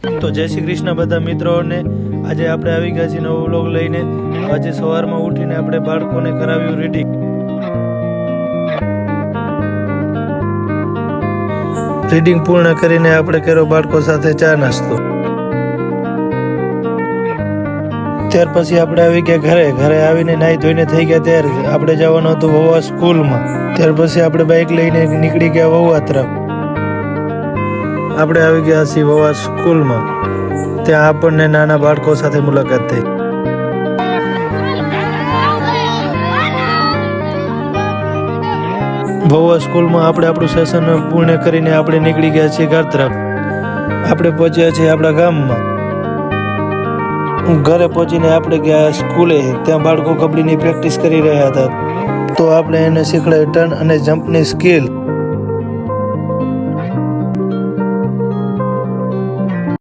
તો જય શ્રી કૃષ્ણ બધા મિત્રોને। આજે આપણે આવી ગયા છીએ નવો વ્લોગ લઈને। આજે સવારમાં ઉઠીને આપણે બાળકોને કરાવ્યું રીડિંગ। રીડિંગ પૂર્ણ કરીને આપણે કર્યો બાળકો સાથે ચા નાસ્તો। ત્યાર પછી આપણે આવી ગયા ઘરે આવીને નાહી ધોઈને થઈ ગયા તૈયાર। આપણે જવાનું હતું વહુવા સ્કૂલમાં। ત્યાર પછી આપણે બાઇક લઈને નીકળી ગયા વહુવા તરફ। આપણે આવી ગયા છીએ વહુવા સ્કૂલમાં। ત્યાં આપણને નાના બાળકો સાથે મુલાકાત થઈ। વહુવા સ્કૂલમાં આપણે આપણું સેશન પૂર્ણ કરીને આપણે નીકળી ગયા છીએ ઘર તરફ। આપણે પહોંચ્યા છીએ આપણા ગામમાં। ઘરે પહોંચીને આપણે ગયા સ્કૂલે। ત્યાં બાળકો કબડ્ડીની પ્રેક્ટિસ કરી રહ્યા હતા। તો આપણે એને શીખવાડી ટર્ન અને જમ્પની સ્કિલ।